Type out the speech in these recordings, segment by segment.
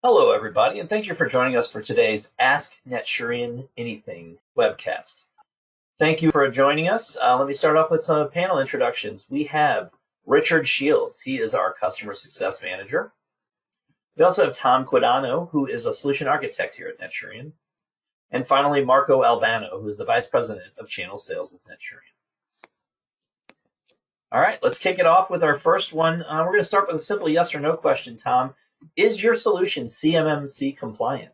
Hello, everybody, and thank you for joining us for today's Ask Netshurian Anything webcast. Thank you for joining us. Let me start off with some panel introductions. We have Richard Shields. He is our Customer Success Manager. We also have Tom Quidano, who is a Solution Architect here at Netshurian. And finally, Marco Albano, who is the Vice President of Channel Sales with Netshurian. All right, let's kick it off with our first one. We're going to start with a simple yes or no question, Tom. Is your solution CMMC compliant?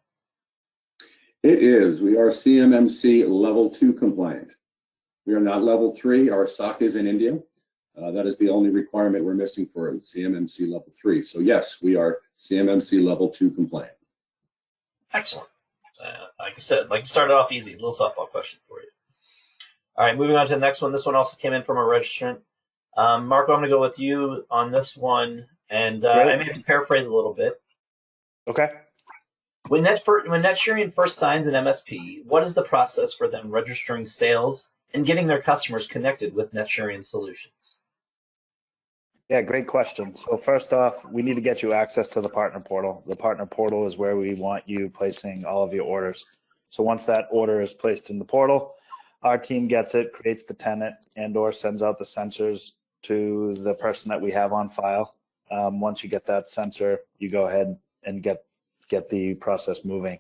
It is. We are CMMC level 2 compliant. We are not level 3. Our SOC is in India. That is the only requirement we're missing for CMMC level 3. So yes, we are CMMC level 2 compliant. Excellent. Like I said, like to start it off easy. A little softball question for you. All right, moving on to the next one. This one also came in from a registrant. Marco, I'm going to go with you on this one. And I may have to paraphrase a little bit. Okay. When Netshurian first signs an MSP, what is the process for them registering sales and getting their customers connected with Netshurian solutions? Yeah, great question. So first off, we need to get you access to the partner portal. The partner portal is where we want you placing all of your orders. So once that order is placed in the portal, our team gets it, creates the tenant, and/or sends out the sensors to the person that we have on file. Once you get that sensor, you go ahead and get the process moving.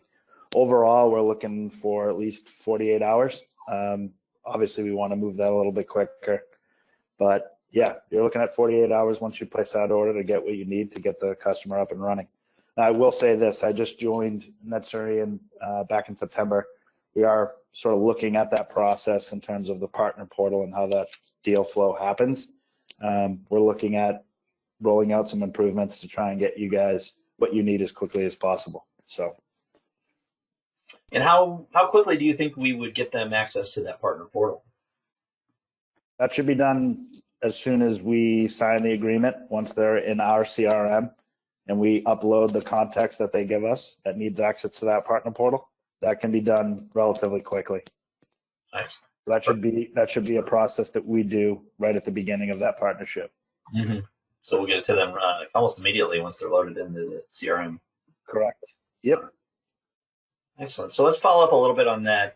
Overall, we're looking for at least 48 hours. Obviously, we want to move that a little bit quicker. But yeah, you're looking at 48 hours once you place that order to get what you need to get the customer up and running. Now, I will say this, I just joined Netshurian back in September. We are sort of looking at that process in terms of the partner portal and how that deal flow happens. We're looking at rolling out some improvements to try and get you guys what you need as quickly as possible. So, and how quickly do you think we would get them access to that partner portal? That should be done as soon as we sign the agreement. Once they're in our CRM and we upload the context that they give us that needs access to that partner portal, that can be done relatively quickly. Nice. That should be a process that we do right at the beginning of that partnership. Mm-hmm. So we'll get it to them almost immediately once they're loaded into the CRM. Correct. Yep. Excellent. So let's follow up a little bit on that.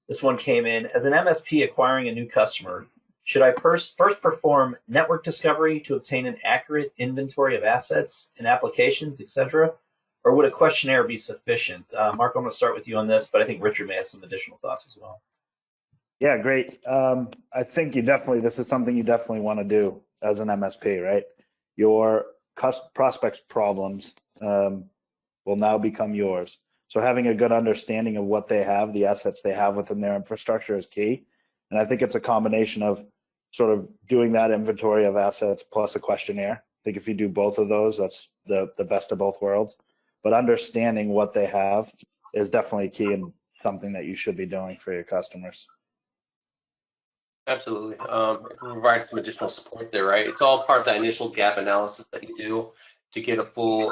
This one came in. As an MSP acquiring a new customer, should I first perform network discovery to obtain an accurate inventory of assets and applications, etc., or would a questionnaire be sufficient? Mark, I'm going to start with you on this, but I think Richard may have some additional thoughts as well. Yeah, great. I think this is something you definitely want to do as an MSP, right? Your prospects' problems will now become yours. So having a good understanding of what they have, the assets they have within their infrastructure is key. And I think it's a combination of sort of doing that inventory of assets plus a questionnaire. I think if you do both of those, that's the best of both worlds. But understanding what they have is definitely key and something that you should be doing for your customers. Absolutely. Provide some additional support there, right? It's all part of that initial gap analysis that you do to get a full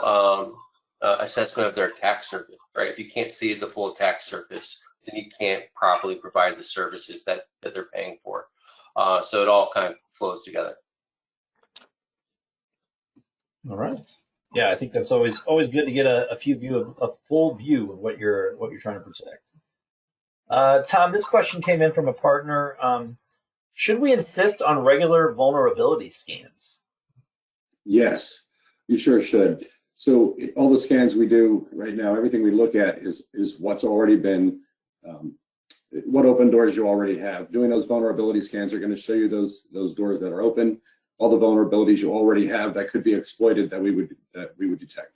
assessment of their attack surface, right? If you can't see the full attack surface, then you can't properly provide the services that they're paying for. So it all kind of flows together. All right. Yeah, I think that's always good to get a full view of what you're trying to protect. Tom, this question came in from a partner. Should we insist on regular vulnerability scans? Yes, you sure should. So all the scans we do right now, everything we look at is what's already been, what open doors you already have. Doing those vulnerability scans are going to show you those doors that are open, all the vulnerabilities you already have that could be exploited that we would detect.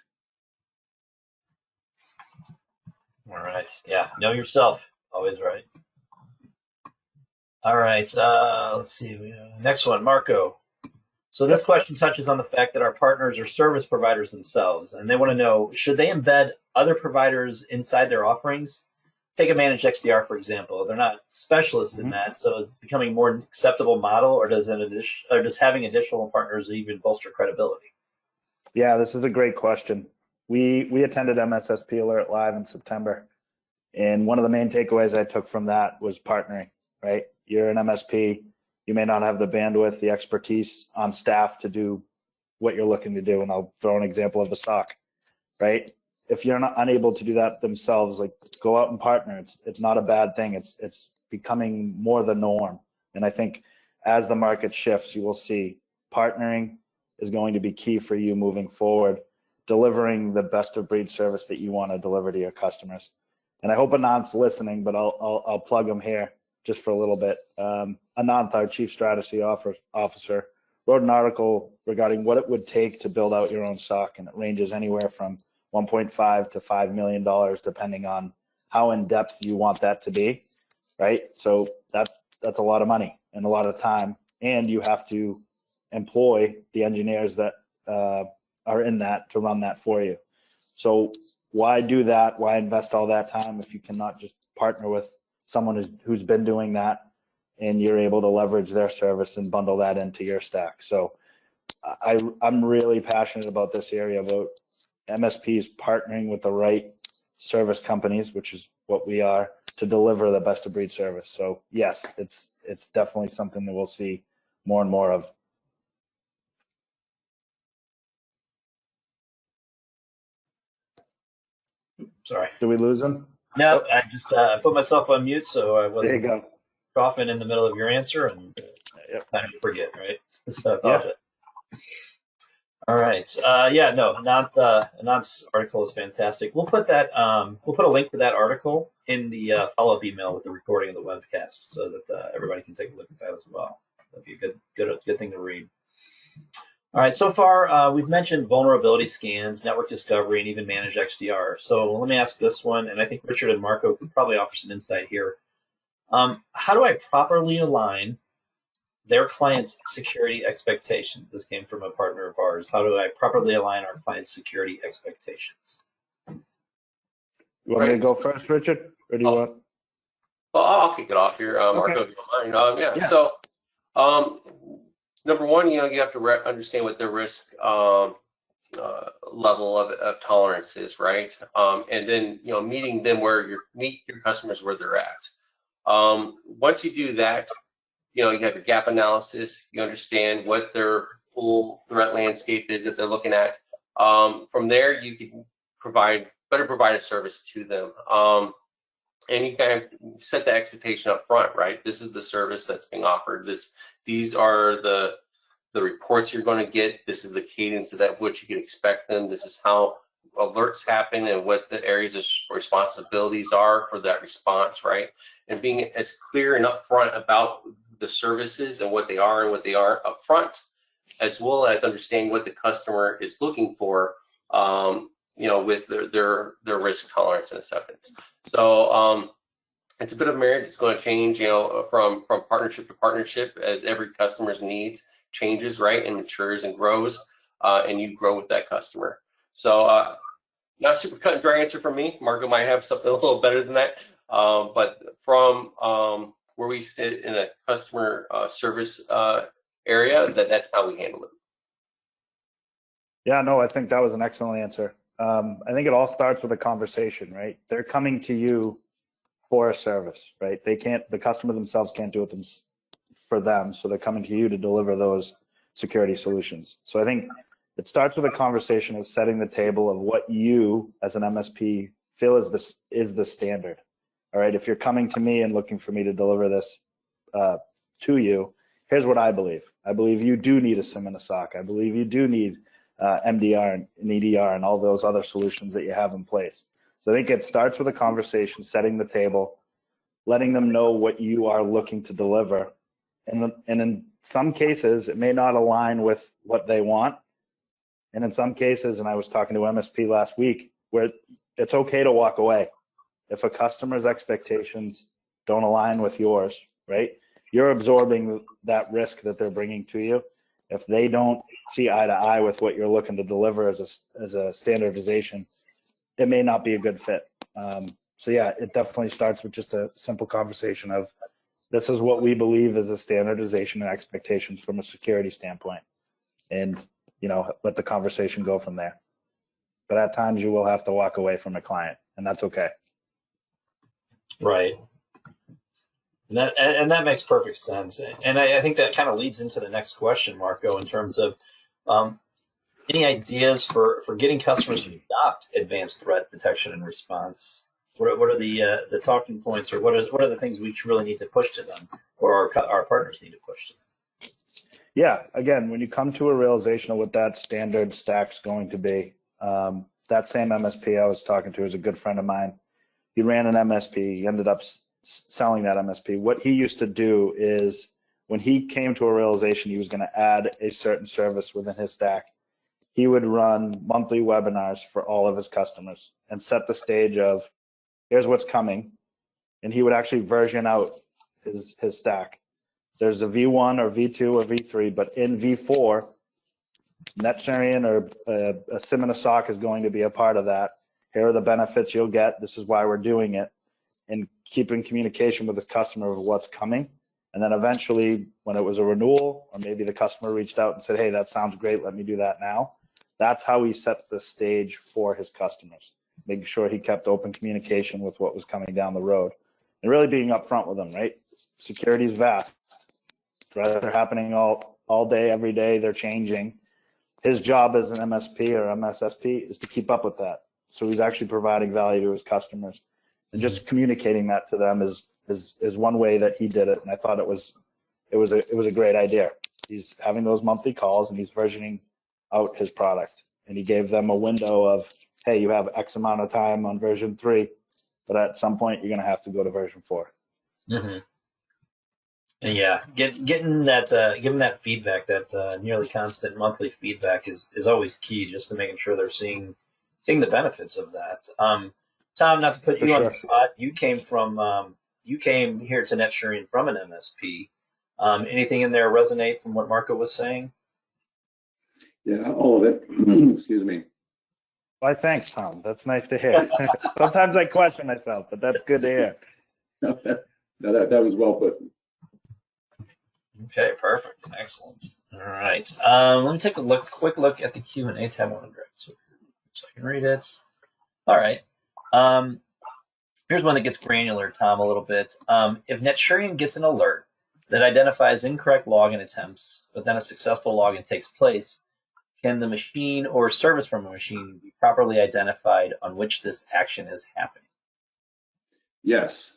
All right. Yeah. Know yourself. Always right. All right. Let's see. Next one, Marco. So this question touches on the fact that our partners are service providers themselves, and they want to know, should they embed other providers inside their offerings? Take a managed XDR, for example. They're not specialists in that, so it's becoming a more acceptable model, or does having additional partners even bolster credibility? Yeah, this is a great question. We attended MSSP Alert Live in September, and one of the main takeaways I took from that was partnering, right? You're an MSP. You may not have the bandwidth, the expertise on staff to do what you're looking to do. And I'll throw an example of a SOC, right? if you're not unable to do that themselves, like go out and partner. It's not a bad thing. It's becoming more the norm. And I think as the market shifts, you will see partnering is going to be key for you moving forward, delivering the best of breed service that you want to deliver to your customers. And I hope Anant's listening, but I'll plug him here just for a little bit. Anant, our Chief Strategy Officer, wrote an article regarding what it would take to build out your own SOC, and it ranges anywhere from $1.5 to $5 million, depending on how in depth you want that to be, right? So that's a lot of money and a lot of time, and you have to employ the engineers that are in that to run that for you. So why do that? Why invest all that time if you cannot just partner with someone who's been doing that, and you're able to leverage their service and bundle that into your stack? So I'm really passionate about this area, about MSPs partnering with the right service companies, which is what we are, to deliver the best of breed service. So yes, it's definitely something that we'll see more and more of. Sorry. Did we lose him? No, I just put myself on mute, so I There you wasn't go. coughing in the middle of your answer, and time to forget, right? So I apologize. All right. Anant's article is fantastic. We'll put that. We'll put a link to that article in the follow-up email with the recording of the webcast, so that everybody can take a look at that as well. That'd be a good thing to read. All right. So far, we've mentioned vulnerability scans, network discovery, and even managed XDR. So let me ask this one, and I think Richard and Marco could probably offer some insight here. How do I properly align their clients' security expectations? This came from a partner of ours. How do I properly align our clients' security expectations? You want me to go first, Richard, or do you want? Well, I'll kick it off here, Marco, if you don't mind. Yeah. So, number one, you have to understand what their risk level of tolerance is, right? And then meeting them meet your customers where they're at. Once you do that, you have your gap analysis. You understand what their full threat landscape is that they're looking at. From there, you can better provide a service to them. And you kind of set the expectation up front, right? This is the service that's being offered. These are the reports you're going to get. This is the cadence of which you can expect them. This is how alerts happen and what the areas of responsibilities are for that response, right? And being as clear and upfront about the services and what they are and what they aren't upfront, as well as understanding what the customer is looking for, with their risk tolerance and acceptance. So it's a bit of a marriage. It's going to change, from partnership to partnership as every customer's needs changes, right, and matures and grows, and you grow with that customer. So not super cut and dry answer from me. Marco might have something a little better than that, but from where we sit in a customer service area, that's how we handle it. Yeah, no, I think that was an excellent answer. I think it all starts with a conversation, right? They're coming to you for a service, right? The customer themselves can't do it for them, so they're coming to you to deliver those security solutions. So I think it starts with a conversation of setting the table of what you as an MSP feel is the standard. All right, if you're coming to me and looking for me to deliver this to you, here's what I believe. I believe you do need a SIM and a SOC. I believe you do need MDR and EDR and all those other solutions that you have in place. So I think it starts with a conversation, setting the table, letting them know what you are looking to deliver. And in some cases, it may not align with what they want. And in some cases, and I was talking to MSP last week, where it's okay to walk away. If a customer's expectations don't align with yours, right? You're absorbing that risk that they're bringing to you. If they don't see eye to eye with what you're looking to deliver as a standardization, it may not be a good fit. So yeah, it definitely starts with just a simple conversation of, this is what we believe is a standardization and expectations from a security standpoint. And, let the conversation go from there. But at times you will have to walk away from a client, and that's okay. Right. And that makes perfect sense. And I think that kind of leads into the next question, Marco, in terms of Any ideas for getting customers to adopt advanced threat detection and response? What are the talking points, or what are the things we really need to push to them, or our partners need to push to them? Yeah, again, when you come to a realization of what that standard stack's going to be, that same MSP I was talking to is a good friend of mine. He ran an MSP. He ended up selling that MSP. What he used to do is when he came to a realization he was going to add a certain service within his stack, he would run monthly webinars for all of his customers and set the stage of here's what's coming. And he would actually version out his stack. There's a V1 or V2 or V3, but in V4, NetSurian or a SIM and a SOC is going to be a part of that. Here are the benefits you'll get. This is why we're doing it. And keep in communication with the customer of what's coming. And then eventually, when it was a renewal, or maybe the customer reached out and said, hey, that sounds great, let me do that now. That's how he set the stage for his customers, making sure he kept open communication with what was coming down the road and really being upfront with them, right? Security is vast. Threats are happening all day, every day. They're changing. His job as an MSP or MSSP is to keep up with that. So he's actually providing value to his customers, and just communicating that to them is one way that he did it. And I thought it was a great idea. He's having those monthly calls and he's versioning out his product, and he gave them a window of, hey, you have X amount of time on version 3, but at some point you're going to have to go to version 4. Mm-hmm. And yeah, getting that feedback, that nearly constant monthly feedback is always key, just to making sure they're seeing the benefits of that. Tom, not to put you on the spot, you came here to NetSurian from an MSP. Anything in there resonate from what Marco was saying? Yeah, all of it. Excuse me. Why, thanks, Tom. That's nice to hear. Sometimes I question myself, but that's good to hear. No, that was well put. Okay, perfect. Excellent. All right. Let me take a quick look at the Q&A tab. I want to grab it so I can read it. All right. Here's one that gets granular, Tom, a little bit. If NetSurian gets an alert that identifies incorrect login attempts, but then a successful login takes place, can the machine or service from a machine be properly identified on which this action is happening? Yes.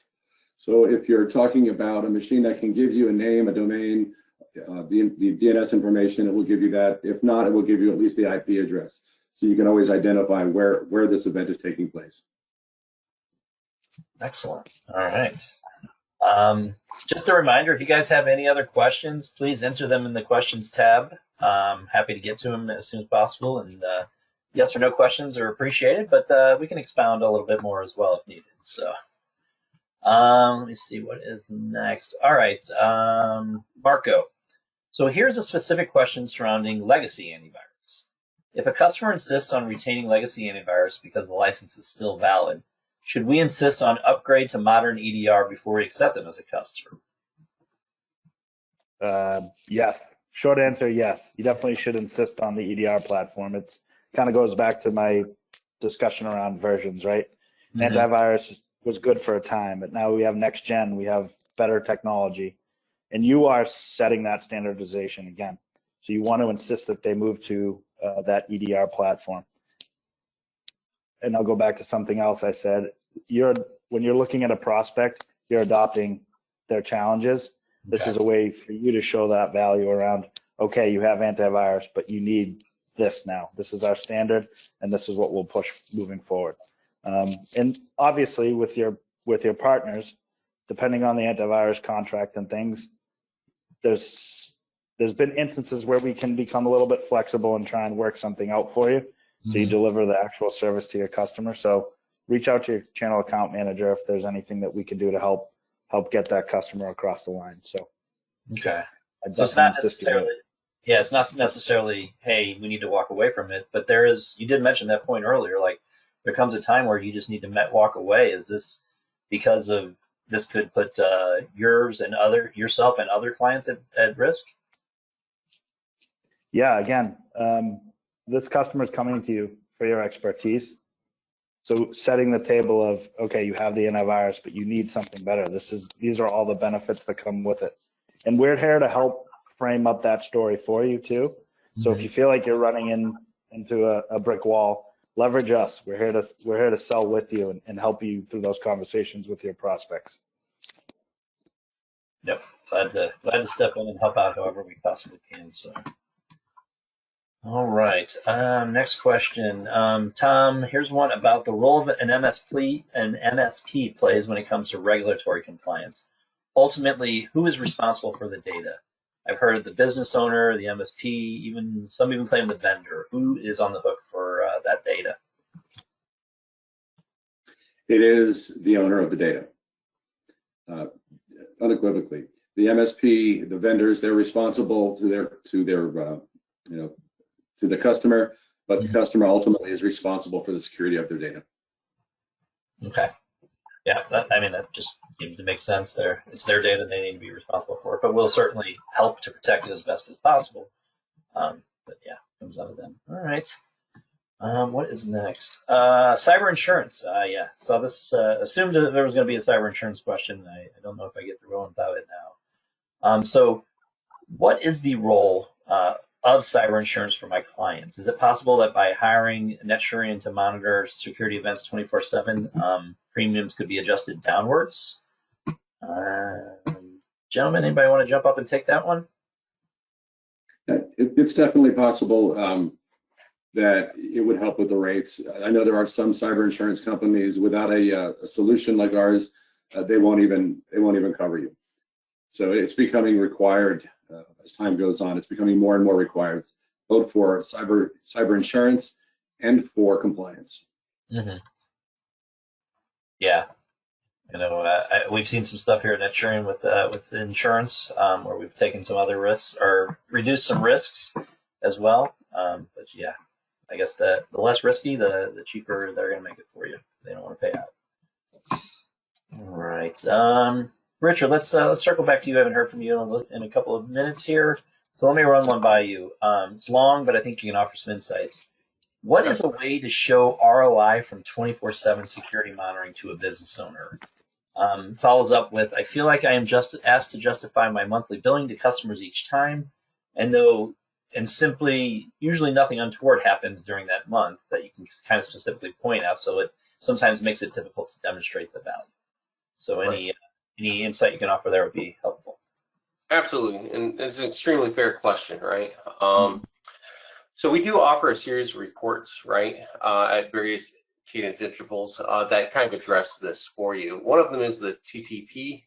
So if you're talking about a machine that can give you a name, a domain, the DNS information, it will give you that. If not, it will give you at least the IP address. So you can always identify where this event is taking place. Excellent. All right. Just a reminder, if you guys have any other questions, please enter them in the questions tab. Happy to get to them as soon as possible. And yes or no questions are appreciated, but we can expound a little bit more as well if needed. So let me see what is next. All right, Marco. So here's a specific question surrounding legacy antivirus. If a customer insists on retaining legacy antivirus because the license is still valid, should we insist on upgrade to modern EDR before we accept them as a customer? Yes. Short answer, yes. You definitely should insist on the EDR platform. It kind of goes back to my discussion around versions, right? Mm-hmm. Antivirus was good for a time, but now we have next gen, we have better technology, and you are setting that standardization again. So you want to insist that they move to that EDR platform. And I'll go back to something else I said. When you're looking at a prospect, you're adopting their challenges. This is a way for you to show that value around, okay, you have antivirus, but you need this now. This is our standard, and this is what we'll push moving forward. And obviously, with your partners, depending on the antivirus contract and things, there's been instances where we can become a little bit flexible and try and work something out for you. So you deliver the actual service to your customer. So reach out to your channel account manager if there's anything that we can do to help get that customer across the line. So okay, so it's not necessarily it's not necessarily, hey, we need to walk away from it, but you did mention that point earlier, like there comes a time where you just need to walk away. Is this because of this could put yourself and other clients at risk? Yeah, again, this customer is coming to you for your expertise. So setting the table of, okay, you have the antivirus, but you need something better. These are all the benefits that come with it. And we're here to help frame up that story for you too. So if you feel like you're running into a brick wall, leverage us. We're here to sell with you and help you through those conversations with your prospects. Yep, glad to step in and help out however we possibly can. So, all right. Next question, Tom. Here's one about the role of an MSP plays when it comes to regulatory compliance. Ultimately, who is responsible for the data? I've heard of the business owner, the MSP, some even claim the vendor. Who is on the hook for that data? It is the owner of the data. Unequivocally, the MSP, the vendors, they're responsible to the customer, but the customer ultimately is responsible for the security of their data. Okay. Yeah, that just seems to make sense there. It's their data, they need to be responsible for it, but we'll certainly help to protect it as best as possible. But yeah, it comes out of them. All right. What is next? Cyber insurance. Yeah, so this assumed that there was going to be a cyber insurance question. I don't know if I get through without it now. So what is the role of cyber insurance for my clients? Is it possible that by hiring NetSurian to monitor security events 24/7, premiums could be adjusted downwards? Gentlemen, anybody want to jump up and take that one? It's definitely possible that it would help with the rates. I know there are some cyber insurance companies without a solution like ours, they won't even cover you. So it's becoming required as time goes on. It's becoming more and more required, both for cyber insurance and for compliance. Mm-hmm. Yeah, we've seen some stuff here at NetSurian with insurance where we've taken some other risks or reduced some risks as well. But yeah, I guess the less risky, the cheaper they're going to make it for you. They don't want to pay out. All right. Richard, let's circle back to you. I haven't heard from you in a couple of minutes here. So let me run one by you. It's long, but I think you can offer some insights. What is a way to show ROI from 24/7 security monitoring to a business owner? Follows up with, I feel like I am just asked to justify my monthly billing to customers each time, and simply, usually nothing untoward happens during that month that you can kind of specifically point out, so it sometimes makes it difficult to demonstrate the value. So any insight you can offer there would be helpful. Absolutely, and it's an extremely fair question, right? So we do offer a series of reports, right, at various cadence intervals that kind of address this for you. One of them is the TPP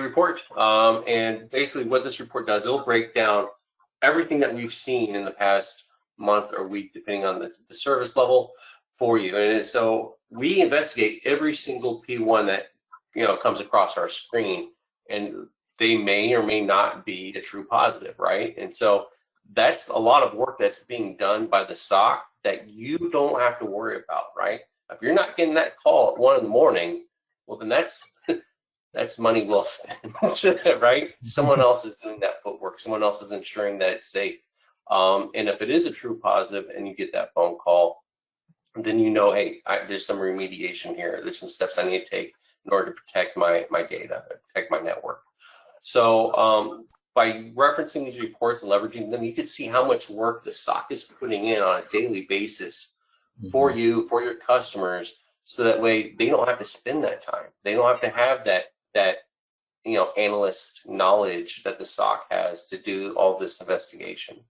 report, and basically what this report does, it'll break down everything that we've seen in the past month or week, depending on the service level for you. And so we investigate every single P1 that comes across our screen, and they may or may not be a true positive, right? And so that's a lot of work that's being done by the SOC that you don't have to worry about, right? If you're not getting that call at 1 a.m, well, then that's money well spent, right? Someone else is doing that footwork. Someone else is ensuring that it's safe. And if it is a true positive and you get that phone call, then hey, there's some remediation here. There's some steps I need to take in order to protect my data, protect my network. So by referencing these reports and leveraging them, you can see how much work the SOC is putting in on a daily basis for you, for your customers, so that way they don't have to spend that time. They don't have to have that analyst knowledge that the SOC has to do all this investigation.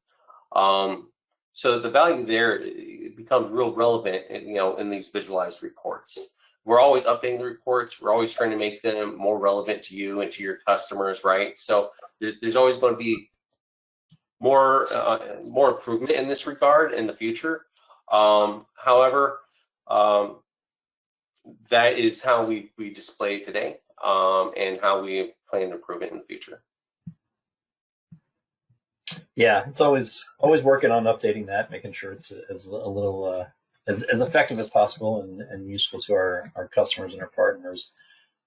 So the value there, it becomes real relevant in these visualized reports. We're always updating the reports. We're always trying to make them more relevant to you and to your customers, right? So there's always going to be more improvement in this regard in the future. However, that is how we display today and how we plan to improve it in the future. Yeah, it's always working on updating that, making sure it's as effective as possible and useful to our customers and our partners.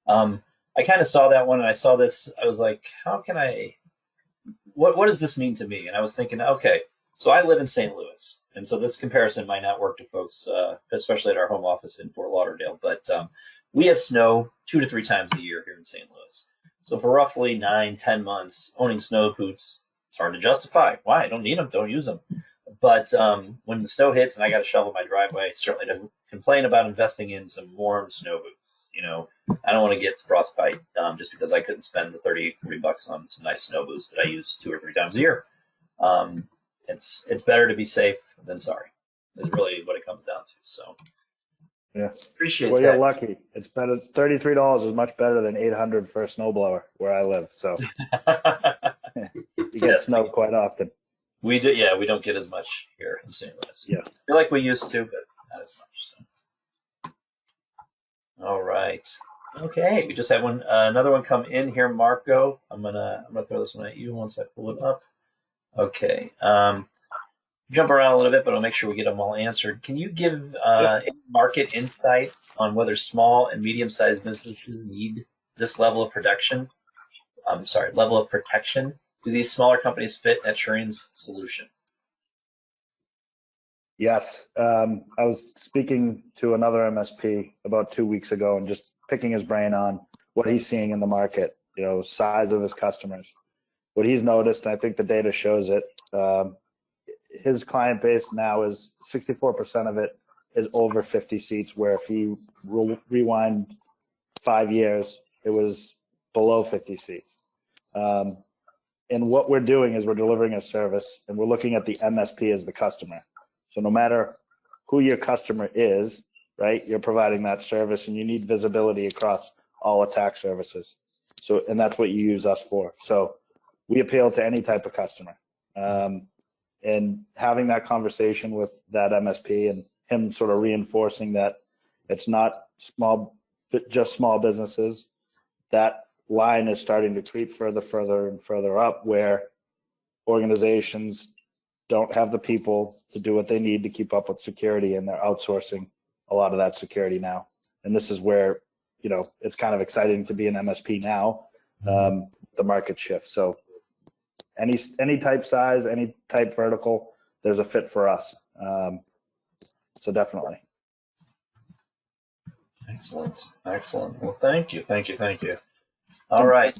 I kind of saw that one and I saw this. I was like, how can what does this mean to me? And I was thinking, okay, so I live in St. Louis. And so this comparison might not work to folks, especially at our home office in Fort Lauderdale. But we have snow 2 to 3 times a year here in St. Louis. So for roughly 9-10 months, owning snow boots, it's hard to justify. Why? I don't need them. Don't use them. But when the snow hits and I got to shovel my driveway, certainly to complain about investing in some warm snow boots. I don't want to get frostbite just because I couldn't spend the $30-$40 on some nice snow boots that I use 2 or 3 times a year. It's better to be safe than sorry. Is really what it comes down to. So, yeah, appreciate well, that. You're lucky. It's better. $33 is much better than $800 for a snowblower where I live. So you get snow quite often. We do, yeah. We don't get as much here in St. Louis. Yeah, I feel like we used to, but not as much. So. All right. Okay, we just had another one come in here, Marco. I'm gonna throw this one at you once I pull it up. Okay. Jump around a little bit, but I'll make sure we get them all answered. Can you give any market insight on whether small and medium-sized businesses need this level of protection? Level of protection. Do these smaller companies fit NetSurean's solution? Yes. I was speaking to another MSP about 2 weeks ago and just picking his brain on what he's seeing in the market, size of his customers. What he's noticed, and I think the data shows it, his client base now is 64% of it is over 50 seats, where if you rewind 5 years, it was below 50 seats. And what we're doing is we're delivering a service and we're looking at the MSP as the customer. So no matter who your customer is, right, you're providing that service and you need visibility across all attack services. So, and that's what you use us for. So we appeal to any type of customer. And having that conversation with that MSP and him sort of reinforcing that it's not just small businesses, that line is starting to creep further and further up, where organizations don't have the people to do what they need to keep up with security, and they're outsourcing a lot of that security now. And this is where, it's kind of exciting to be an MSP now, the market shift. So any type size, any type vertical, there's a fit for us. So definitely. Excellent. Well, thank you. All right.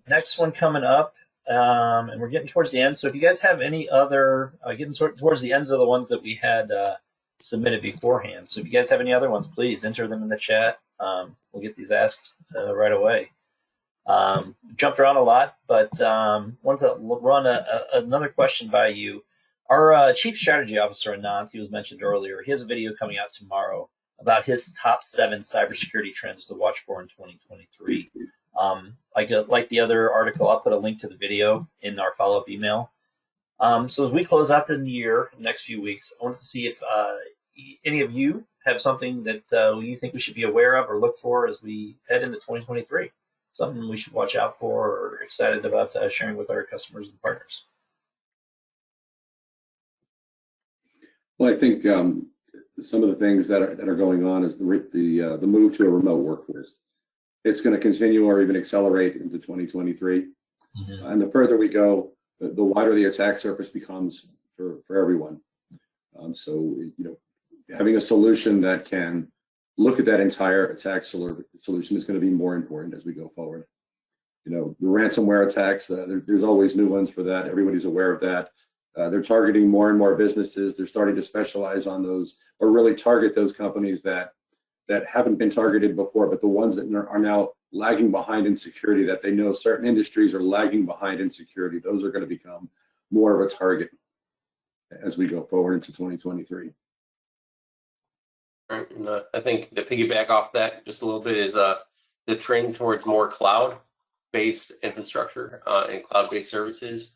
Next one coming up, and we're getting towards the end. So if you guys have any other, getting towards the ends of the ones that we had submitted beforehand. So if you guys have any other ones, please enter them in the chat. We'll get these asked right away. Jumped around a lot, but wanted to run another question by you. Our Chief Strategy Officer, Anant, he was mentioned earlier, he has a video coming out tomorrow about his top 7 cybersecurity trends to watch for in 2023. Like the other article, I'll put a link to the video in our follow-up email. So as we close out the year, next few weeks, I wanted to see if any of you have something that you think we should be aware of or look for as we head into 2023. Something we should watch out for or excited about sharing with our customers and partners. Well, I think some of the things that are going on is the move to a remote workforce. It's going to continue or even accelerate into 2023. Mm-hmm. And the further we go, the wider the attack surface becomes for everyone. So having a solution that can look at that entire attack solution is going to be more important as we go forward. The ransomware attacks, there's always new ones for that. Everybody's aware of that. They're targeting more and more businesses. They're starting to specialize on those, or really target those companies that haven't been targeted before, but the ones that are now lagging behind in security, that they know certain industries are lagging behind in security. Those are going to become more of a target as we go forward into 2023. Right, and I think to piggyback off that just a little bit is the trend towards more cloud-based infrastructure and cloud-based services.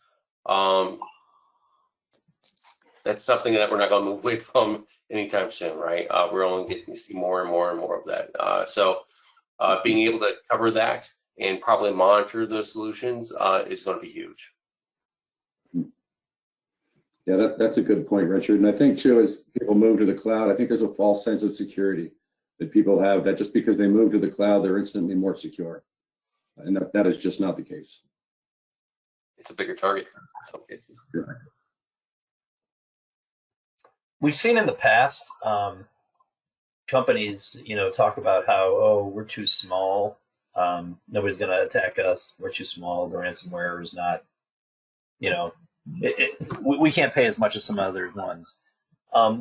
That's something that we're not going to move away from anytime soon, right? We're only getting to see more and more and more of that. So being able to cover that and probably monitor those solutions is going to be huge. Yeah, that's a good point, Richard. And I think too, as people move to the cloud, I think there's a false sense of security that people have, that just because they move to the cloud, they're instantly more secure. And that is just not the case. It's a bigger target in some cases. Yeah. We've seen in the past companies, talk about how, we're too small. Nobody's going to attack us. We're too small. The ransomware is not, We can't pay as much as some other ones.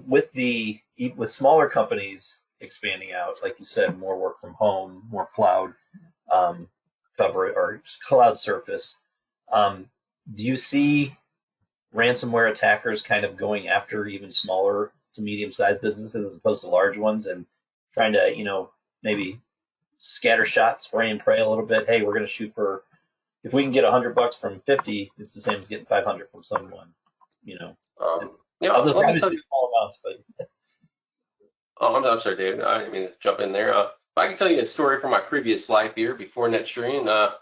With smaller companies expanding out, like you said, more work from home, more cloud cover or cloud surface. Do you see ransomware attackers kind of going after even smaller to medium-sized businesses as opposed to large ones and trying to, maybe scattershot, spray and pray a little bit? Hey, we're going to shoot for, if we can get $100 from 50, it's the same as getting 500 from someone. Let me tell you small amounts, but. Oh, I'm sorry, David. I didn't mean to jump in there. I can tell you a story from my previous life here before NetShurian.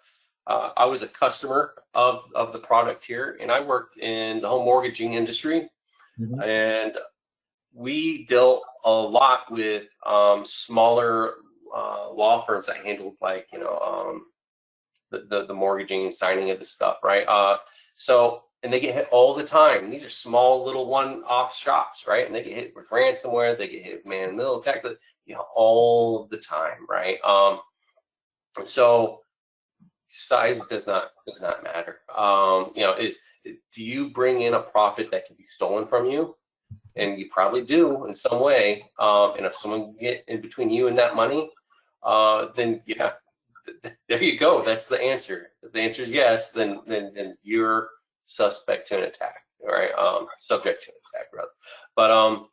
I was a customer of the product here, and I worked in the home mortgaging industry, and we dealt a lot with smaller law firms that handled the mortgaging and signing of the stuff, right? And they get hit all the time. These are small little one-off shops, right? And they get hit with ransomware, they get hit with man-in-the-middle attack, all the time, right? And so size does not matter. Do you bring in a profit that can be stolen from you? And you probably do in some way. And if someone can get in between you and that money, then yeah, there you go. That's the answer. If the answer is yes, then you're suspect to an attack, right? Subject to an attack, rather. But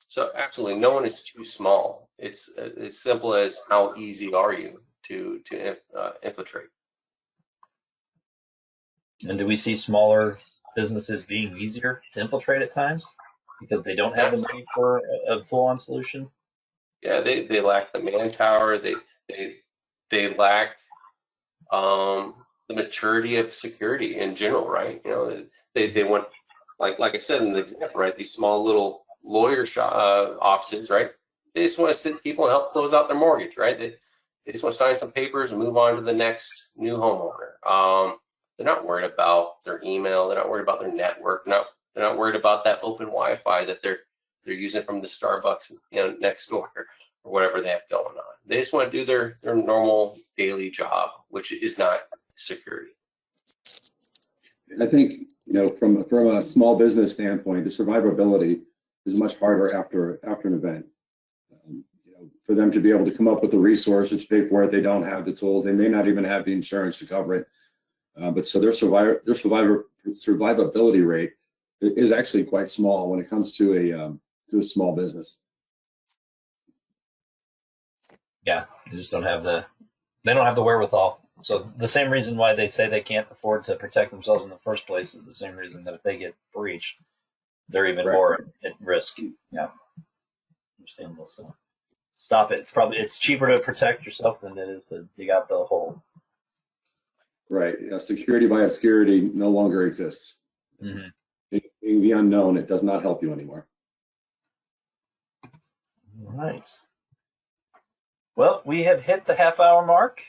so absolutely, no one is too small. It's as simple as how easy are you to infiltrate. And do we see smaller businesses being easier to infiltrate at times because they don't have the money for a full-on solution? Yeah, they lack the manpower. They lack the maturity of security in general, right? They want, like I said in the example, right? These small little lawyer offices, right? They just want to sit people and help close out their mortgage, right? They just want to sign some papers and move on to the next new homeowner. They're not worried about their email. They're not worried about their network. They're not worried about that open Wi-Fi that they're using from the Starbucks next door or whatever they have going on. They just want to do their normal daily job, which is not security. I think, from a small business standpoint, the survivability is much harder after an event. For them to be able to come up with the resources to pay for it, they don't have the tools. They may not even have the insurance to cover it. But so their survivability rate is actually quite small when it comes to a small business. Yeah, they just don't have the wherewithal. So the same reason why they say they can't afford to protect themselves in the first place is the same reason that if they get breached, they're even more at risk. Yeah, understandable. So stop it. It's cheaper to protect yourself than it is to dig out the hole. Right. Security by obscurity no longer exists. Mm-hmm. Being the unknown, it does not help you anymore. All right. Well, we have hit the half-hour mark.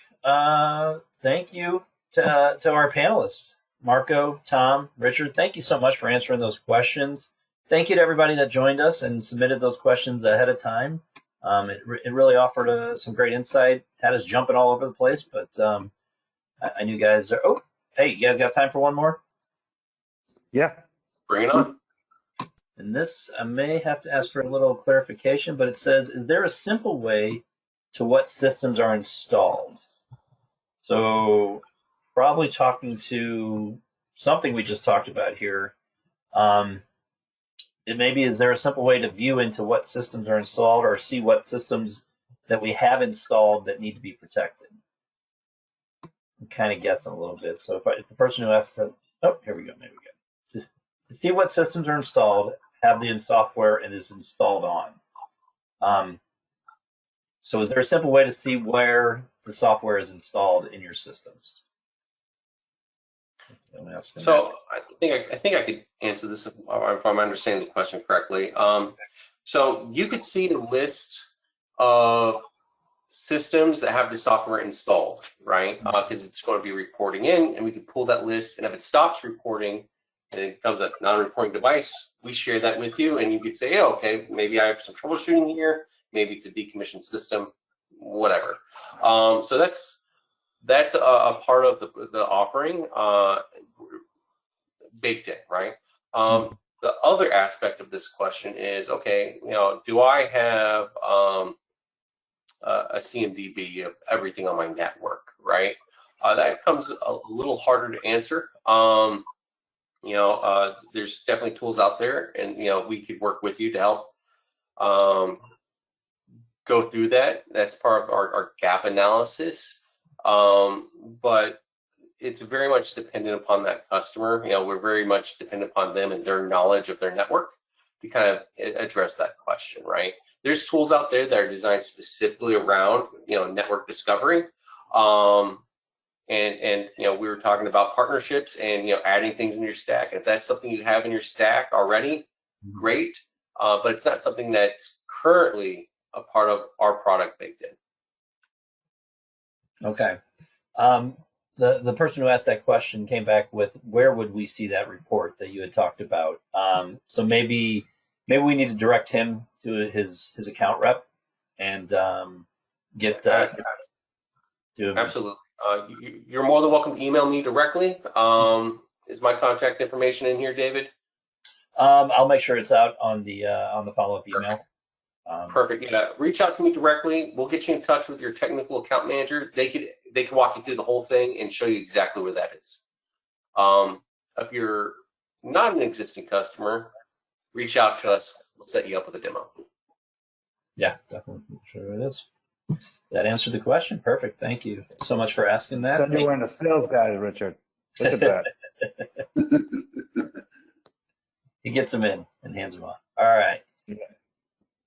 Thank you to our panelists, Marco, Tom, Richard. Thank you so much for answering those questions. Thank you to everybody that joined us and submitted those questions ahead of time. It really offered some great insight, had us jumping all over the place, but I knew guys are. Oh, hey, you guys got time for one more? Yeah. Bring it on. And this, I may have to ask for a little clarification, but it says, is there a simple way to what systems are installed? So probably talking to something we just talked about here. Is there a simple way to view into what systems are installed or see what systems that we have installed that need to be protected? I'm kind of guessing a little bit. So if the person who asks that, oh, here we go, maybe we go. To see what systems are installed, have the software and is installed on. So is there a simple way to see where the software is installed in your systems? So I think I could answer this if I'm understanding the question correctly. So you could see the list of systems that have the software installed, right? Because it's going to be reporting in, and we can pull that list. And if it stops reporting and it becomes a non-reporting device, we share that with you, and you could say, oh, okay, maybe I have some troubleshooting here. Maybe it's a decommissioned system, whatever. So that's a part of the offering. baked in, right? The other aspect of this question is, okay, do I have a CMDB of everything on my network, right? That comes a little harder to answer. There's definitely tools out there, and we could work with you to help go through that. That's part of our gap analysis. But it's very much dependent upon that customer. We're very much dependent upon them and their knowledge of their network to kind of address that question, right? There's tools out there that are designed specifically around, network discovery. And we were talking about partnerships and, adding things in your stack. If that's something you have in your stack already, great. But it's not something that's currently a part of our product baked in. Okay. The person who asked that question came back with, where would we see that report that you had talked about? So maybe we need to direct him to his account rep and get to him. Absolutely. You're more than welcome to email me directly. Is my contact information in here, David? I'll make sure it's out on the follow-up email. Perfect. Yeah, reach out to me directly. We'll get you in touch with your technical account manager. They could walk you through the whole thing and show you exactly where that is. If you're not an existing customer, reach out to us. We'll set you up with a demo. Yeah, definitely. I'm sure it is. That answered the question. Perfect. Thank you so much for asking that. So you weren't a sales guy, Richard. Look at that. He gets them in and hands them off. All right. Yeah.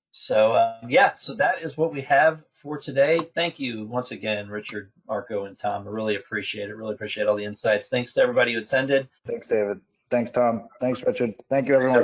So, so that is what we have for today. Thank you once again, Richard, Marco, and Tom. I really appreciate it. Really appreciate all the insights. Thanks to everybody who attended. Thanks, David. Thanks, Tom. Thanks, Richard. Thank you, everyone.